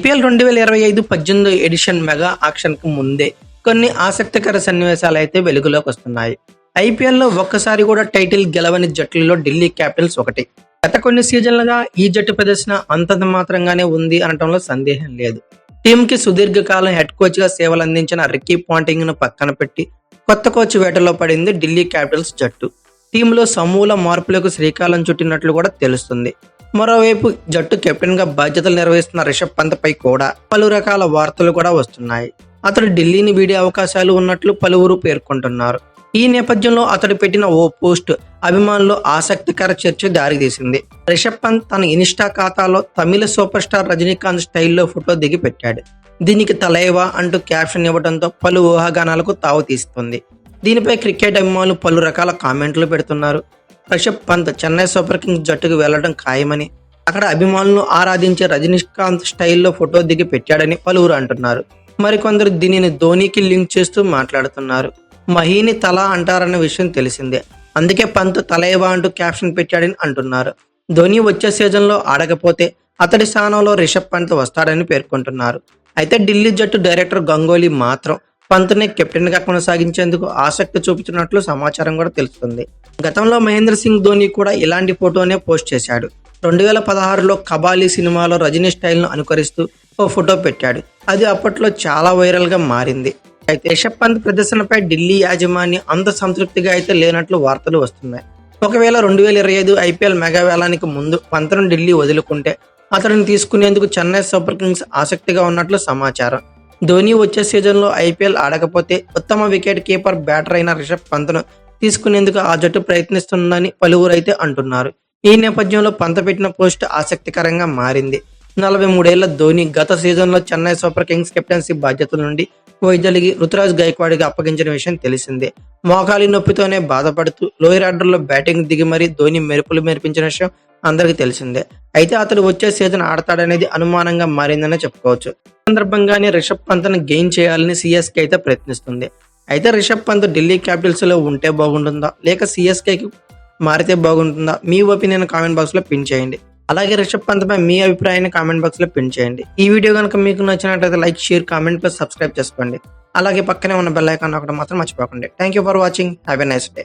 IPL 2025-18 edition mega ఆక్షన్కు ముందే కొన్ని ఆసక్తికర సన్నివేశాలు అయితే వెలుగులోకి వస్తున్నాయి. ఐపీఎల్లో ఒక్కసారి కూడా టైటిల్ గెలవని జట్లలో ఢిల్లీ క్యాపిటల్స్ ఒకటి. గత కొన్ని సీజన్లుగా ఈ జట్టు ప్రదర్శన అంతంత మాత్రంగానే ఉంది అనటంలో సందేహం లేదు. టీంకి సుదీర్ఘకాలం హెడ్ కోచ్ గా సేవలు అందించిన రిక్కీ పాంటింగ్ ను పక్కన పెట్టి కొత్త కోచ్ వేటలో పడింది ఢిల్లీ క్యాపిటల్స్ జట్టు. టీంలో సమూల మార్పులకు శ్రీకారం చుట్టినట్లు కూడా తెలుస్తుంది. మరోవైపు జట్టు కెప్టెన్ గా బాధ్యతలు నిర్వహిస్తున్న రిషబ్ పంత్ పై కూడా పలు రకాల వార్తలు కూడా వస్తున్నాయి. అతడు ఢిల్లీని వీడే అవకాశాలు ఉన్నట్లు పలువురు పేర్కొంటున్నారు. ఈ నేపథ్యంలో అతడు పెట్టిన ఓ పోస్ట్ అభిమానులు ఆసక్తికర చర్చ దారితీసింది. రిషబ్ పంత్ తన ఇన్స్టా ఖాతాలో తమిళ సూపర్ స్టార్ రజనీకాంత్ స్టైల్లో ఫోటో దిగి పెట్టాడు. దీనికి తలైవా అంటూ క్యాప్షన్ ఇవ్వడంతో పలు ఊహాగానాలకు తావు తీస్తుంది. దీనిపై క్రికెట్ అభిమానులు పలు రకాల కామెంట్లు పెడుతున్నారు. రిషబ్ పంత్ చెన్నై సూపర్ కింగ్స్ జట్టుకు వెళ్లడం ఖాయమని, అక్కడ అభిమానులను ఆరాధించే రజనీకాంత్ స్టైల్లో ఫోటో దిగి పెట్టాడని పలువురు అంటున్నారు. మరికొందరు దీనిని ధోనీకి లింక్ చేస్తూ మాట్లాడుతున్నారు. మహీని తల అంటారన్న విషయం తెలిసిందే, అందుకే పంత్ తలైవా అంటూ క్యాప్షన్ పెట్టాడని అంటున్నారు. ధోనీ వచ్చే సీజన్లో ఆడకపోతే అతడి స్థానంలో రిషబ్ పంత్ వస్తాడని పేర్కొంటున్నారు. అయితే ఢిల్లీ జట్టు డైరెక్టర్ గంగోలీ మాత్రం పంత్ని కెప్టెన్ గా కొనసాగించేందుకు ఆసక్తి చూపుతున్నట్లు సమాచారం కూడా తెలుస్తుంది. గతంలో మహేంద్ర సింగ్ ధోనీ కూడా ఇలాంటి ఫోటోనే పోస్ట్ చేశాడు. 2016లో కబాలీ సినిమాలో రజనీ స్టైల్ ను అనుకరిస్తూ ఓ ఫోటో పెట్టాడు. అది అప్పట్లో చాలా వైరల్ గా మారింది. అయితే రిషబ్ పంత్ ప్రదర్శనపై ఢిల్లీ యాజమాన్యం అంత సంతృప్తిగా అయితే లేనట్లు వార్తలు వస్తున్నాయి. ఒకవేళ 2025 ఐపీఎల్ మెగా వేలానికి ముందు పంత్ను ఢిల్లీ వదులుకుంటే అతడిని తీసుకునేందుకు చెన్నై సూపర్ కింగ్స్ ఆసక్తిగా ఉన్నట్లు సమాచారం. ధోనీ వచ్చే సీజన్లో ఐపీఎల్ ఆడకపోతే ఉత్తమ వికెట్ కీపర్ బ్యాటర్ అయిన రిషబ్ పంత్ను తీసుకునేందుకు ఆ జట్టు ప్రయత్నిస్తుందని పలువురు అయితే అంటున్నారు. ఈ నేపథ్యంలో పంత్ పెట్టిన పోస్ట్ ఆసక్తికరంగా మారింది. 43 ఏళ్ల ధోనీ గత సీజన్లో చెన్నై సూపర్ కింగ్స్ కెప్టెన్సీ బాధ్యతల నుండి వైదొలిగి రుతురాజ్ గైక్వాడ్కి అప్పగించిన విషయం తెలిసిందే. మోకాలి నొప్పితోనే బాధపడుతూ లోయర్ ఆర్డర్లో బ్యాటింగ్ దిగి మరీ ధోనీ మెరుపులు మెరిపించిన విషయం అందరికీ తెలిసిందే. అయితే అతడు వచ్చే సీజన్ ఆడతాడనేది అనుమానంగా మారిందనే చెప్పుకోవచ్చు. ఈ సందర్భంగానే రిషబ్ పంత్ను గెయిన్ చేయాలని సిఎస్కే అయితే ప్రయత్నిస్తుంది. అయితే రిషబ్ పంత్ ఢిల్లీ క్యాపిటల్స్ లో ఉంటే బాగుంటుందా లేక సిఎస్కేకి మారితే బాగుంటుందా? మీ ఒపీనియన్ కామెంట్ బాక్స్ లో పిన్ చేయండి. అలాగే రిషబ్ పంత్ పై మీ అభిప్రాయాన్ని కామెంట్ బాక్స్ లో పిన్ చేయండి. ఈ వీడియో కనుక మీకు నచ్చినట్లయితే like, share, comment plus subscribe చేసుకోండి. అలాగే పక్కనే ఉన్న బెల్ ఐకాన్ ఒకటి మాత్రం మర్చిపోకండి. Thank you for watching. Have a nice day.